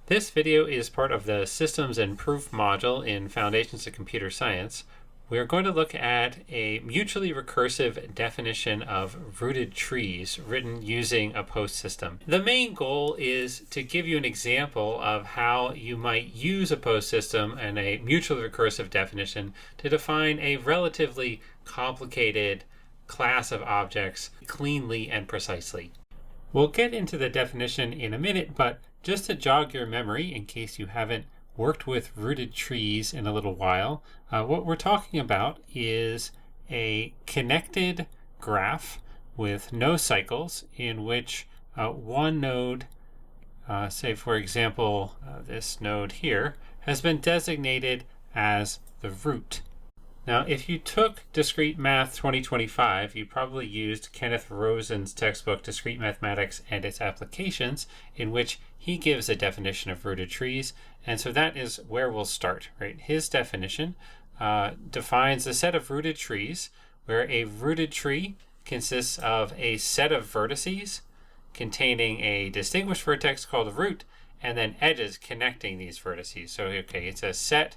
This video is part of the Systems and Proof module in Foundations of Computer Science. We're going to look at a mutually recursive definition of rooted trees written using a post system. The main goal is to give you an example of how you might use a post system and a mutually recursive definition to define a relatively complicated class of objects cleanly and precisely. We'll get into the definition in a minute, but just to jog your memory, in case you haven't worked with rooted trees in a little while, what we're talking about is a connected graph with no cycles in which one node, say for example, this node here, has been designated as the root. Now, if you took Discrete Math 2025, you probably used Kenneth Rosen's textbook, Discrete Mathematics and Its Applications, in which he gives a definition of rooted trees. And so that is where we'll start, right? His definition defines a set of rooted trees where a rooted tree consists of a set of vertices containing a distinguished vertex called a root, and then edges connecting these vertices. So, okay, it's a set.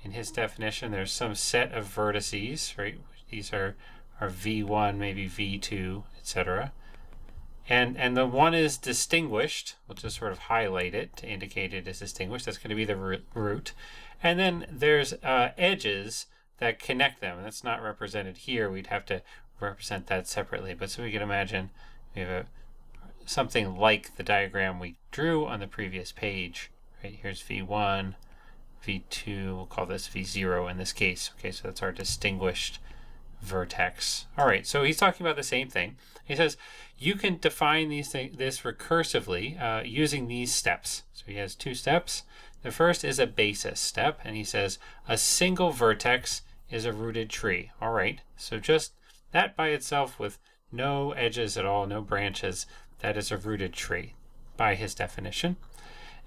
In his definition, there's some set of vertices, right? These are V1, maybe V2, etc. And the one is distinguished. We'll just sort of highlight it to indicate it is distinguished. That's going to be the root. And then there's edges that connect them. And that's not represented here. We'd have to represent that separately. But so we can imagine we have something like the diagram we drew on the previous page. Right? Here's V1. V2, we'll call this V0 in this case. Okay, so that's our distinguished vertex. All right, so he's talking about the same thing. He says you can define this recursively using these steps. So he has two steps. The first is a basis step, and he says a single vertex is a rooted tree. All right, so just that by itself with no edges at all, no branches, that is a rooted tree by his definition.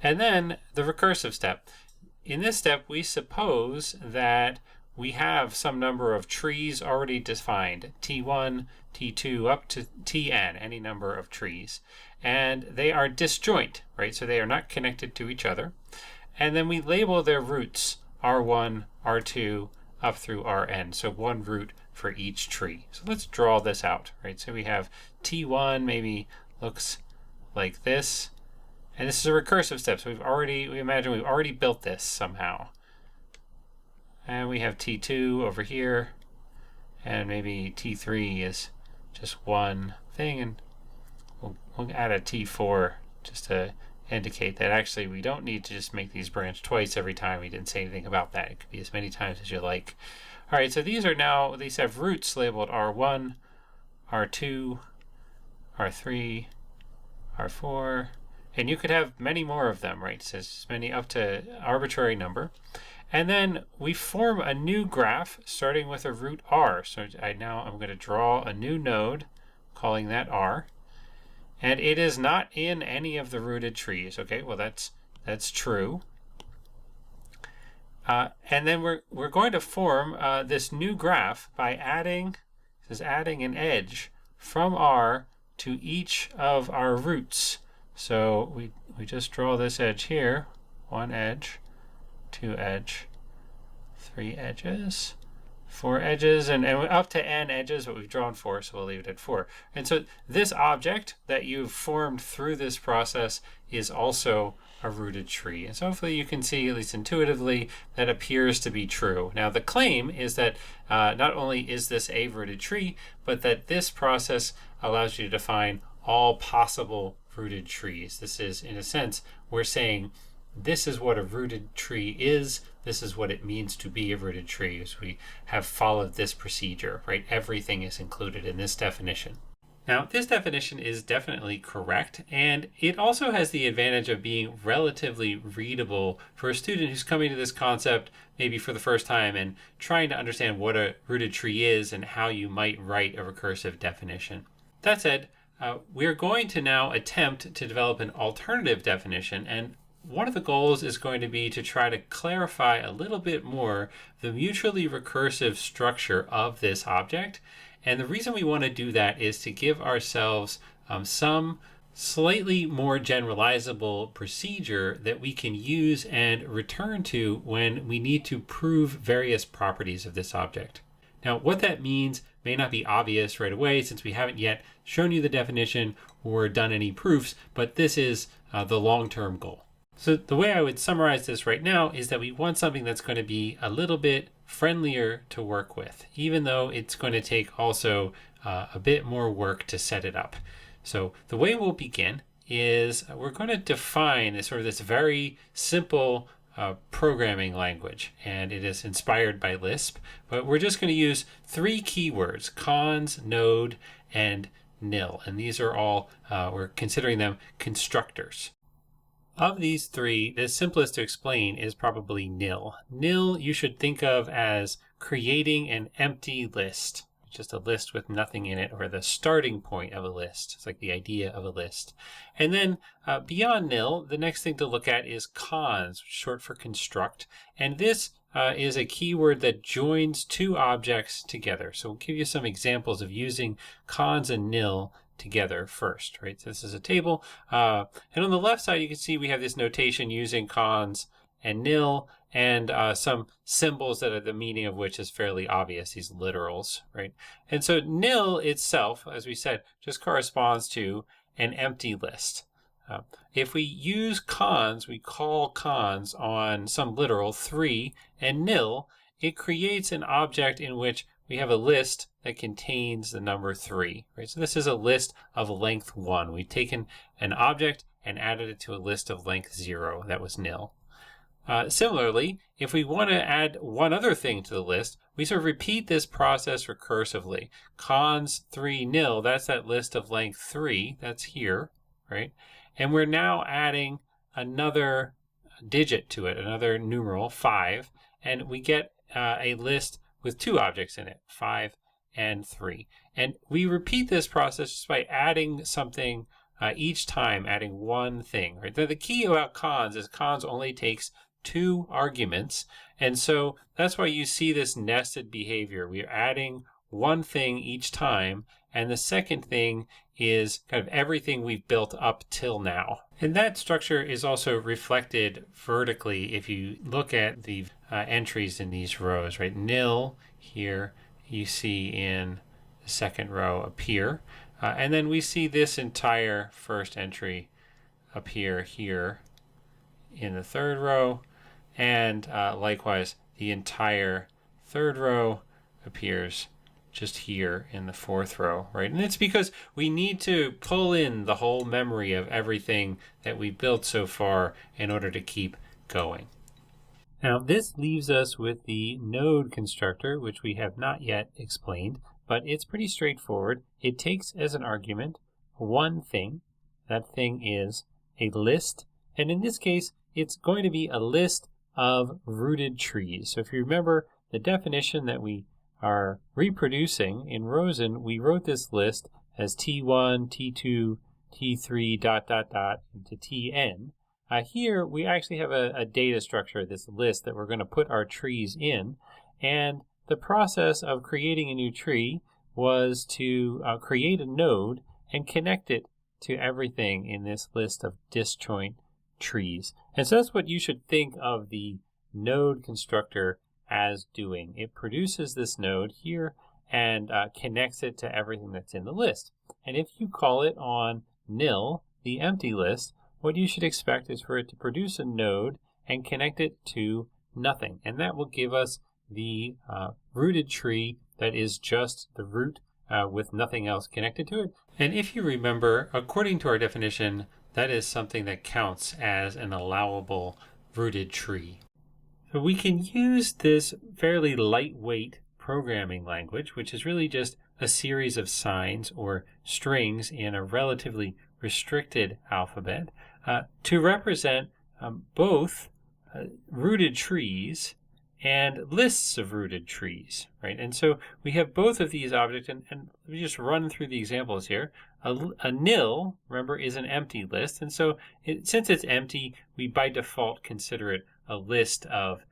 And then the recursive step. In this step, we suppose that we have some number of trees already defined, T1, T2, up to Tn, any number of trees. And they are disjoint, right? So they are not connected to each other. And then we label their roots, R1, R2, up through Rn. So one root for each tree. So let's draw this out, right? So we have T1 maybe looks like this. And this is a recursive step, so we imagine we've already built this somehow. And we have T2 over here, and maybe T3 is just one thing, and we'll add a T4 just to indicate that actually we don't need to just make these branch twice every time. We didn't say anything about that. It could be as many times as you like. All right, so these have roots labeled R1, R2, R3, R4, and you could have many more of them, right? It says many up to arbitrary number. And then we form a new graph starting with a root R. So I'm going to draw a new node, calling that R. And it is not in any of the rooted trees. Okay, well that's true. And then we're going to form this new graph by adding an edge from R to each of our roots. So we just draw this edge here, one edge, two edge, three edges, four edges, and up to n edges, but we've drawn 4, so we'll leave it at 4. And so this object that you've formed through this process is also a rooted tree. And so hopefully you can see, at least intuitively, that appears to be true. Now the claim is that not only is this a rooted tree, but that this process allows you to define all possible rooted trees. This is, in a sense, we're saying this is what a rooted tree is. This is what it means to be a rooted tree, as we have followed this procedure, right? Everything is included in this definition. Now, this definition is definitely correct, and it also has the advantage of being relatively readable for a student who's coming to this concept maybe for the first time and trying to understand what a rooted tree is and how you might write a recursive definition. That said, we're going to now attempt to develop an alternative definition, and one of the goals is going to be to try to clarify a little bit more the mutually recursive structure of this object. And the reason we want to do that is to give ourselves some slightly more generalizable procedure that we can use and return to when we need to prove various properties of this object. Now, what that means may not be obvious right away since we haven't yet shown you the definition or done any proofs, but this is the long-term goal. So the way I would summarize this right now is that we want something that's going to be a little bit friendlier to work with, even though it's going to take also a bit more work to set it up. So the way we'll begin is we're going to define this very simple programming language, and it is inspired by Lisp, but we're just going to use three keywords: cons, node, and nil. And these are all, we're considering them constructors. Of these three, the simplest to explain is probably nil. Nil you should think of as creating an empty list, just a list with nothing in it, or the starting point of a list. It's like the idea of a list. And then beyond nil, the next thing to look at is cons, short for construct. And this is a keyword that joins two objects together. So we'll give you some examples of using cons and nil together first, right? So this is a table. And on the left side, you can see we have this notation using cons and nil, and some symbols that are the meaning of which is fairly obvious, these literals, right? And so nil itself, as we said, just corresponds to an empty list. If we use cons, we call cons on some literal 3 and nil, it creates an object in which we have a list that contains the number 3, right? So this is a list of length 1. We've taken an object and added it to a list of length 0. That was nil. Similarly, if we want to add one other thing to the list, we sort of repeat this process recursively. Cons 3 nil, that's that list of length 3, that's here, right? And we're now adding another digit to it, another numeral, 5, and we get a list with two objects in it, 5 and 3. And we repeat this process just by adding something each time, adding one thing, right? The key about cons is cons only takes 2 arguments, and so that's why you see this nested behavior. We're adding one thing each time, and the second thing is kind of everything we've built up till now. And that structure is also reflected vertically if you look at the entries in these rows, right? Nil here you see in the second row appear, and then we see this entire first entry appear here in the third row, and likewise the entire third row appears just here in the fourth row, right? And it's because we need to pull in the whole memory of everything that we built so far in order to keep going. Now this leaves us with the node constructor, which we have not yet explained, but it's pretty straightforward. It takes as an argument one thing. That thing is a list, and in this case it's going to be a list of rooted trees. So if you remember the definition that we are reproducing in Rosen, we wrote this list as T1, T2, T3, into Tn. Here we actually have a data structure, this list that we're going to put our trees in, and the process of creating a new tree was to create a node and connect it to everything in this list of disjoint trees. And so that's what you should think of the node constructor as doing. It produces this node here and connects it to everything that's in the list. And if you call it on nil, the empty list, what you should expect is for it to produce a node and connect it to nothing. And that will give us the rooted tree that is just the root with nothing else connected to it. And if you remember, according to our definition, that is something that counts as an allowable rooted tree. So we can use this fairly lightweight programming language, which is really just a series of signs or strings in a relatively restricted alphabet, to represent both rooted trees and lists of rooted trees, right? And so we have both of these objects, and let me just run through the examples here. A nil, remember, is an empty list, and so since it's empty, we by default consider it a list of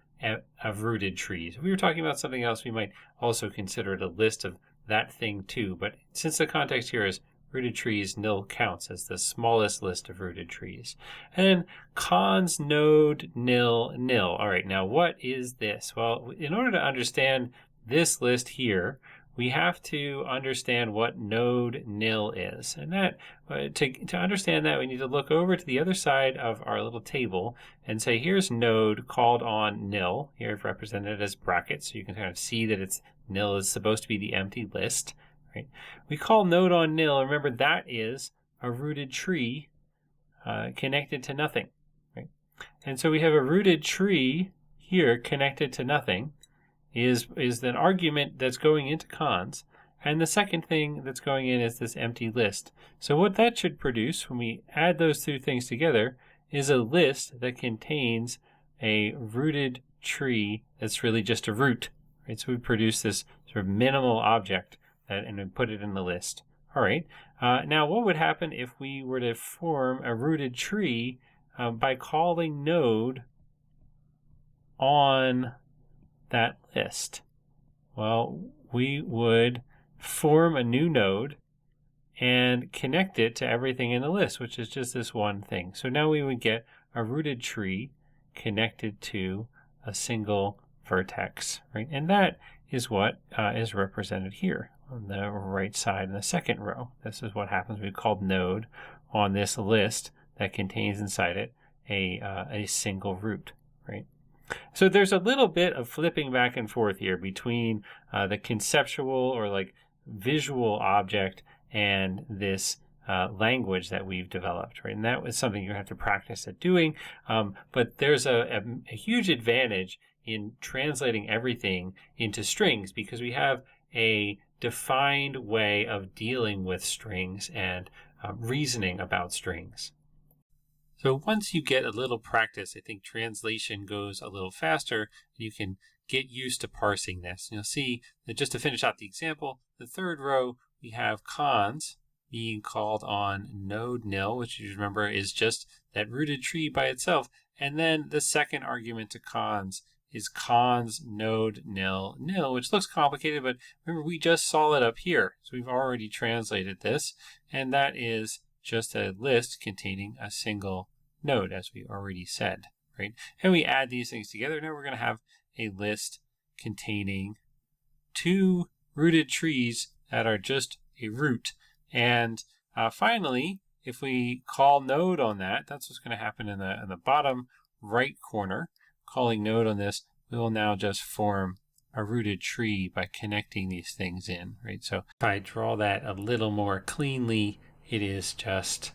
rooted trees. If we were talking about something else, we might also consider it a list of that thing too, but since the context here is rooted trees, nil counts as the smallest list of rooted trees. And then cons node nil nil. All right, now what is this? Well, in order to understand this list here, we have to understand what node nil is. And that to understand that, we need to look over to the other side of our little table and say, here's node called on nil. Here I've represented it as brackets, so you can kind of see that it's nil is supposed to be the empty list. Right? We call node on nil. Remember, that is a rooted tree connected to nothing. Right? And so we have a rooted tree here connected to nothing is an argument that's going into cons. And the second thing that's going in is this empty list. So what that should produce when we add those two things together is a list that contains a rooted tree that's really just a root. Right? So we produce this sort of minimal object and we put it in the list. All right. Now, what would happen if we were to form a rooted tree by calling node on that list? Well, we would form a new node and connect it to everything in the list, which is just this one thing. So now we would get a rooted tree connected to a single vertex, right? And that is what is represented here on the right side in the second row. This is what happens. We called node on this list that contains inside it a single root, right? So there's a little bit of flipping back and forth here between the conceptual or like visual object and this language that we've developed, right? And that was something you have to practice at doing. But there's a huge advantage in translating everything into strings because we have a defined way of dealing with strings and reasoning about strings. So once you get a little practice, I think translation goes a little faster. You can get used to parsing this. And you'll see that just to finish out the example, the third row, we have cons being called on node nil, which you remember is just that rooted tree by itself. And then the second argument to cons is cons node nil nil, which looks complicated, but remember we just saw it up here. So we've already translated this, and that is just a list containing a single node, as we already said, right? And we add these things together. Now we're going to have a list containing two rooted trees that are just a root. And finally, if we call node on that, that's what's going to happen in the bottom right corner. Calling node on this, we will now just form a rooted tree by connecting these things in, right? So if I draw that a little more cleanly, it is just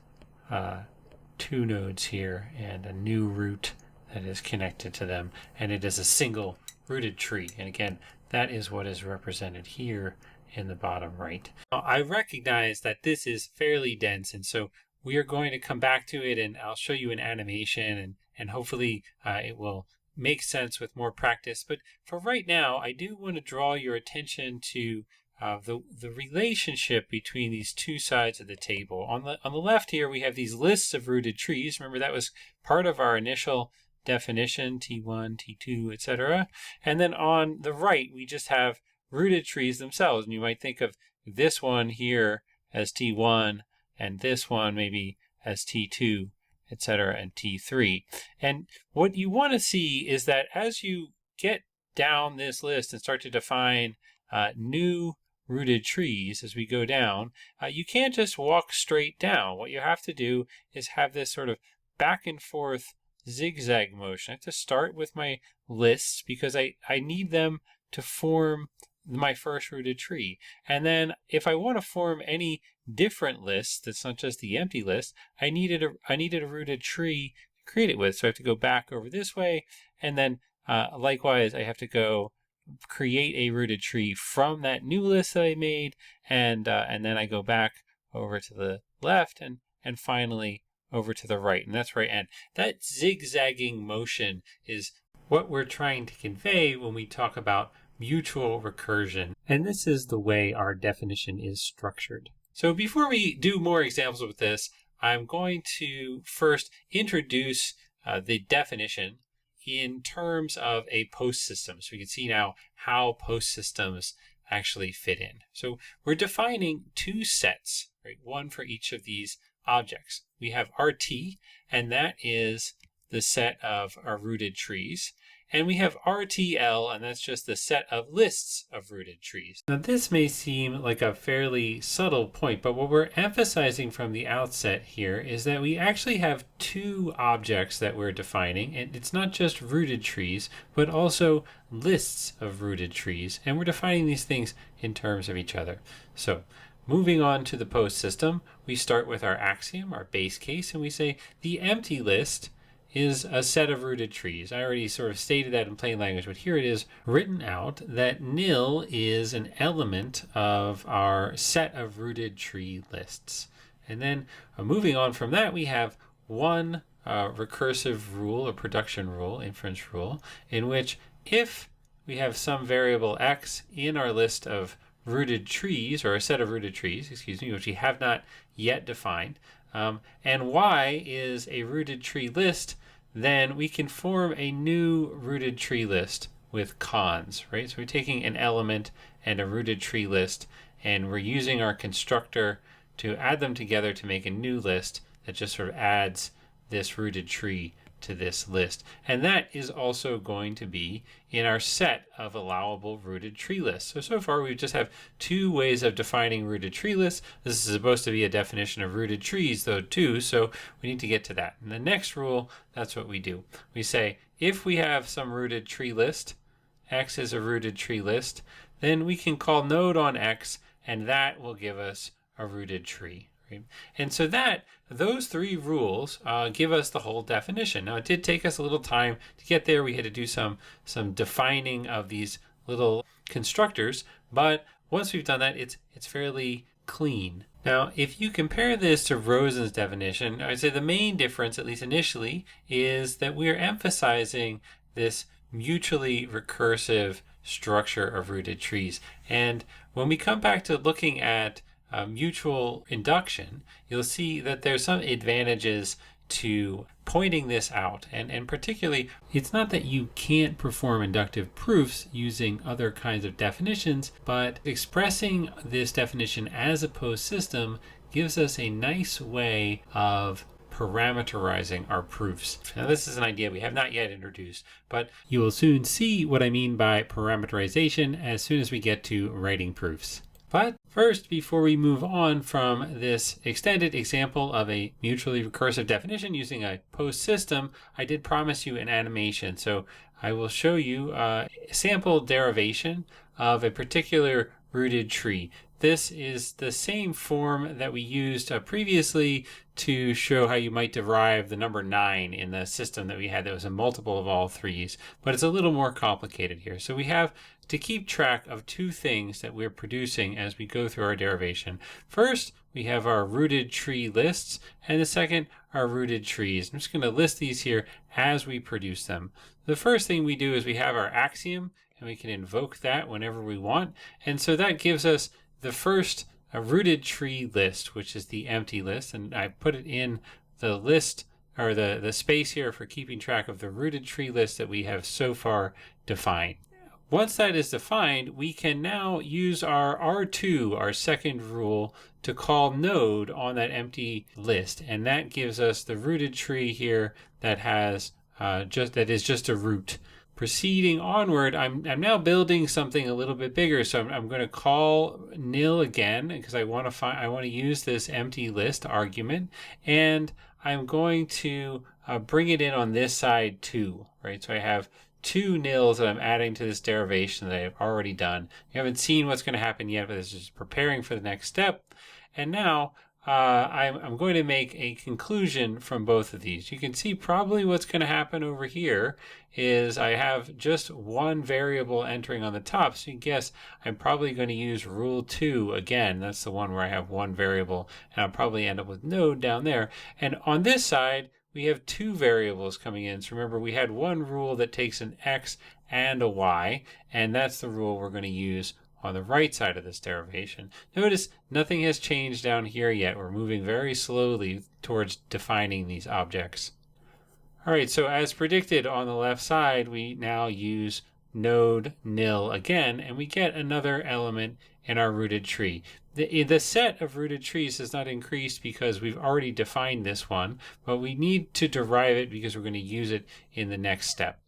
two nodes here and a new root that is connected to them, and it is a single rooted tree. And again, that is what is represented here in the bottom right. Now, I recognize that this is fairly dense, and so we are going to come back to it, and I'll show you an animation, and hopefully it will make sense with more practice. But for right now, I do want to draw your attention to the relationship between these two sides of the table. On the left here, we have these lists of rooted trees. Remember, that was part of our initial definition, T1, T2, etc. And then on the right, we just have rooted trees themselves. And you might think of this one here as T1 and this one maybe as T2, etc., and T3. And what you want to see is that as you get down this list and start to define new rooted trees as we go down, you can't just walk straight down. What you have to do is have this sort of back and forth zigzag motion. I have to start with my lists because I need them to form my first rooted tree. And then if I want to form any different list that's not just the empty list, I needed a rooted tree to create it with. So I have to go back over this way, and then likewise I have to go create a rooted tree from that new list that I made, and then I go back over to the left and finally over to the right, and that's right. And that zigzagging motion is what we're trying to convey when we talk about mutual recursion, and this is the way our definition is structured. So before we do more examples with this, I'm going to first introduce the definition in terms of a post system. So we can see now how post systems actually fit in. So we're defining two sets, right? One for each of these objects. We have RT, and that is the set of our rooted trees. And we have RTL, and that's just the set of lists of rooted trees. Now, this may seem like a fairly subtle point, but what we're emphasizing from the outset here is that we actually have two objects that we're defining, and it's not just rooted trees, but also lists of rooted trees, and we're defining these things in terms of each other. So, moving on to the post system, we start with our axiom, our base case, and we say the empty list is a set of rooted trees. I already sort of stated that in plain language, but here it is written out that nil is an element of our set of rooted tree lists. And then moving on from that, we have one recursive rule, or production rule, inference rule, in which if we have some variable x in our list of rooted trees, or a set of rooted trees, which we have not yet defined, and y is a rooted tree list, then we can form a new rooted tree list with cons, right? So we're taking an element and a rooted tree list, and we're using our constructor to add them together to make a new list that just sort of adds this rooted tree to this list. And that is also going to be in our set of allowable rooted tree lists. So far we just have two ways of defining rooted tree lists. This is supposed to be a definition of rooted trees though too, so we need to get to that. And the next rule, that's what we do. We say if we have some rooted tree list, x is a rooted tree list, then we can call node on x, and that will give us a rooted tree. And so those three rules give us the whole definition. Now, it did take us a little time to get there. We had to do some defining of these little constructors, but once we've done that, it's fairly clean. Now, if you compare this to Rosen's definition, I'd say the main difference, at least initially, is that we're emphasizing this mutually recursive structure of rooted trees. And when we come back to looking at mutual induction, you'll see that there's some advantages to pointing this out. And particularly, it's not that you can't perform inductive proofs using other kinds of definitions, but expressing this definition as a post system gives us a nice way of parameterizing our proofs. Now, this is an idea we have not yet introduced, but you will soon see what I mean by parameterization as soon as we get to writing proofs. But first, before we move on from this extended example of a mutually recursive definition using a post system, I did promise you an animation. So I will show you a sample derivation of a particular rooted tree. This is the same form that we used previously to show how you might derive the number 9 in the system that we had that was a multiple of all threes, but it's a little more complicated here. So we have to keep track of two things that we're producing as we go through our derivation. First, we have our rooted tree lists, and the second, our rooted trees. I'm just going to list these here as we produce them. The first thing we do is we have our axiom, and we can invoke that whenever we want. And so that gives us the first rooted tree list, which is the empty list. And I put it in the list, or the space here for keeping track of the rooted tree list that we have so far defined. Once that is defined, we can now use our R2, our second rule, to call node on that empty list. And that gives us the rooted tree here that has that is just a root. Proceeding onward, I'm now building something a little bit bigger. So I'm going to call nil again because I want to use this empty list argument, and I'm going to bring it in on this side too, right? So I have two nils that I'm adding to this derivation that I've already done. You haven't seen what's going to happen yet, but this is just preparing for the next step. And now I'm going to make a conclusion from both of these. You can see probably what's going to happen over here is I have just one variable entering on the top. So you can guess I'm probably going to use rule 2 again. That's the one where I have one variable, and I'll probably end up with node down there. And on this side, we have two variables coming in. So remember, we had one rule that takes an x and a y, and that's the rule we're going to use on the right side of this derivation. Notice nothing has changed down here yet. We're moving very slowly towards defining these objects. All right, so as predicted on the left side, we now use node nil again, and we get another element in our rooted tree. The set of rooted trees has not increased because we've already defined this one, but we need to derive it because we're going to use it in the next step.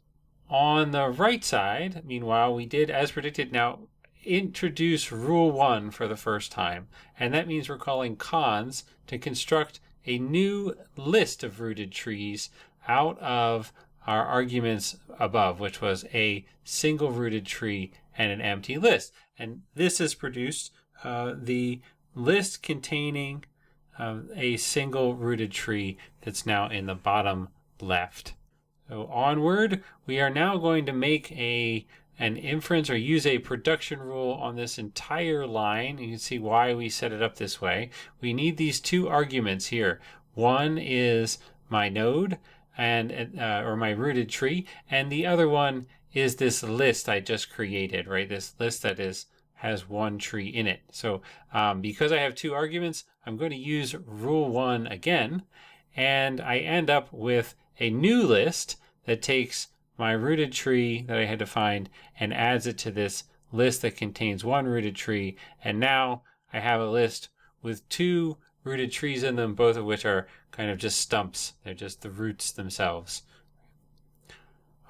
On the right side, meanwhile, we did, as predicted, now introduce rule 1 for the first time, and that means we're calling cons to construct a new list of rooted trees out of our arguments above, which was a single rooted tree and an empty list. And this has produced the list containing a single rooted tree that's now in the bottom left. So onward, we are now going to make an inference or use a production rule on this entire line. You can see why we set it up this way. We need these two arguments here. One is my node and or my rooted tree, and the other one is this list I just created, right? This list that has one tree in it. So because I have two arguments, I'm going to use rule 1 again, and I end up with a new list that takes my rooted tree that I had defined and adds it to this list that contains one rooted tree. And now I have a list with two rooted trees in them, both of which are kind of just stumps. They're just the roots themselves.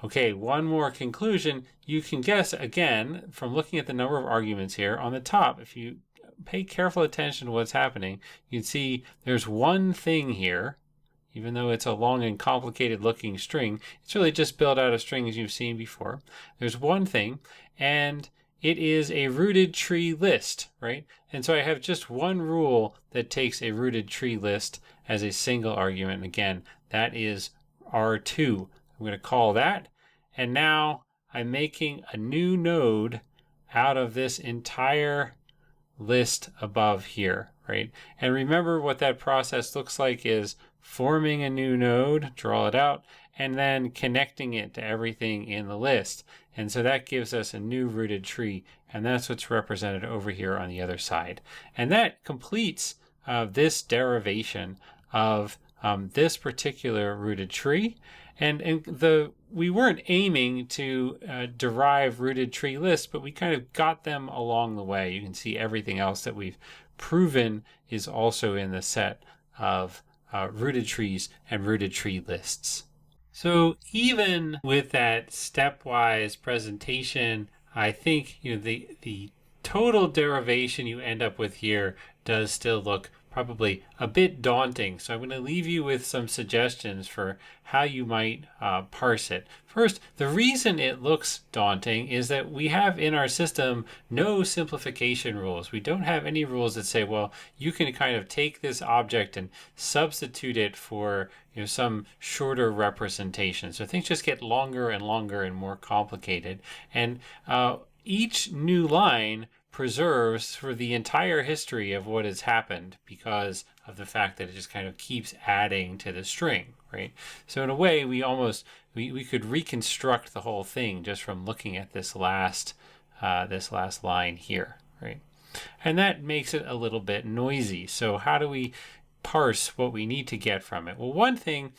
Okay, one more conclusion. You can guess, again, from looking at the number of arguments here, on the top, if you pay careful attention to what's happening, you can see there's one thing here. Even though it's a long and complicated looking string, it's really just built out of strings you've seen before. There's one thing, and it is a rooted tree list, right? And so I have just one rule that takes a rooted tree list as a single argument. Again, that is R2. I'm going to call that. And now I'm making a new node out of this entire list above here, right? And remember what that process looks like is forming a new node, draw it out, and then connecting it to everything in the list. And so that gives us a new rooted tree, and that's what's represented over here on the other side. And that completes this derivation of this particular rooted tree. And we weren't aiming to derive rooted tree lists, but we kind of got them along the way. You can see everything else that we've proven is also in the set of rooted trees and rooted tree lists. So even with that stepwise presentation, I think the total derivation you end up with here does still look probably a bit daunting. So I'm going to leave you with some suggestions for how you might parse it. First, the reason it looks daunting is that we have in our system no simplification rules. We don't have any rules that say, well, you can kind of take this object and substitute it for some shorter representation. So things just get longer and longer and more complicated. And each new line preserves for the entire history of what has happened because of the fact that it just kind of keeps adding to the string, right? So in a way, we could reconstruct the whole thing just from looking at this last line here, right? And that makes it a little bit noisy. So how do we parse what we need to get from it? Well, one thing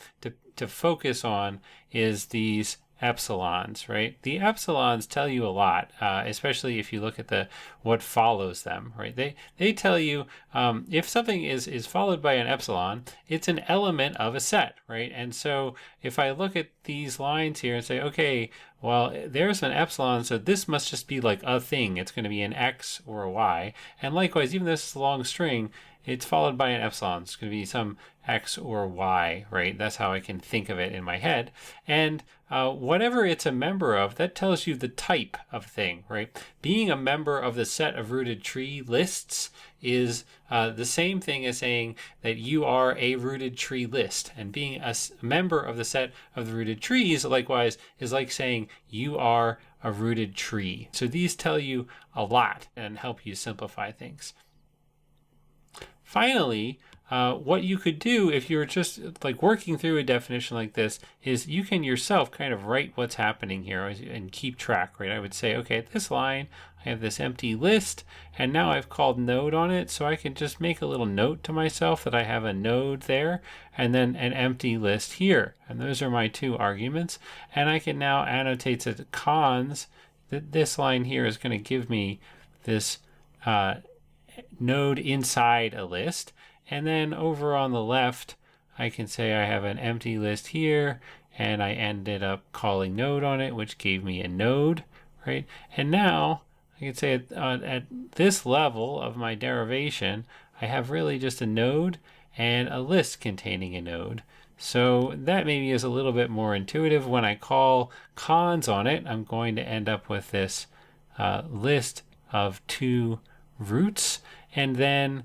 to focus on is these epsilons, right? The epsilons tell you a lot, especially if you look at what follows them, right? They tell you if something is followed by an epsilon, it's an element of a set, right? And so if I look at these lines here and say, okay, well, there's an epsilon, so this must just be like a thing. It's going to be an X or a Y. And likewise, even though this is a long string, it's followed by an epsilon. It's going to be some X or Y, right? That's how I can think of it in my head. And whatever it's a member of, that tells you the type of thing, right? Being a member of the set of rooted tree lists is the same thing as saying that you are a rooted tree list. And being a member of the set of the rooted trees, likewise, is like saying you are a rooted tree. So these tell you a lot and help you simplify things. Finally, what you could do if you're just like working through a definition like this is you can yourself kind of write what's happening here and keep track, right? I would say, okay, at this line, I have this empty list, and now I've called node on it, so I can just make a little note to myself that I have a node there, and then an empty list here. And those are my two arguments. And I can now annotate that cons that this line here is going to give me this node inside a list. And then over on the left, I can say I have an empty list here, and I ended up calling node on it, which gave me a node, right? And now I can say at this level of my derivation, I have really just a node and a list containing a node. So that maybe is a little bit more intuitive. When I call cons on it, I'm going to end up with this list of 2 roots, and then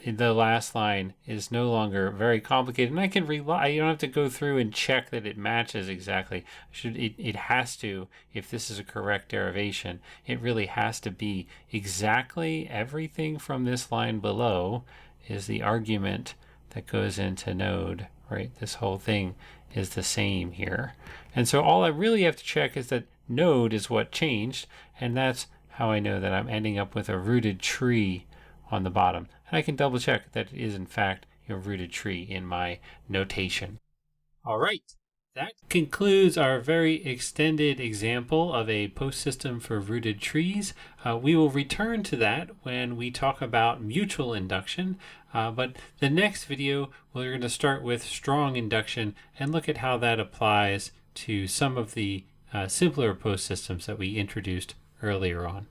the last line is no longer very complicated, and I can rely. You don't have to go through and check that it matches exactly. It has to, if this is a correct derivation, it really has to be exactly everything from this line below is the argument that goes into node, right? This whole thing is the same here. And so all I really have to check is that node is what changed, and that's how I know that I'm ending up with a rooted tree on the bottom. And I can double check that it is in fact a rooted tree in my notation. All right. That concludes our very extended example of a post system for rooted trees. We will return to that when we talk about mutual induction. But the next video, we're going to start with strong induction and look at how that applies to some of the simpler post systems that we introduced earlier on.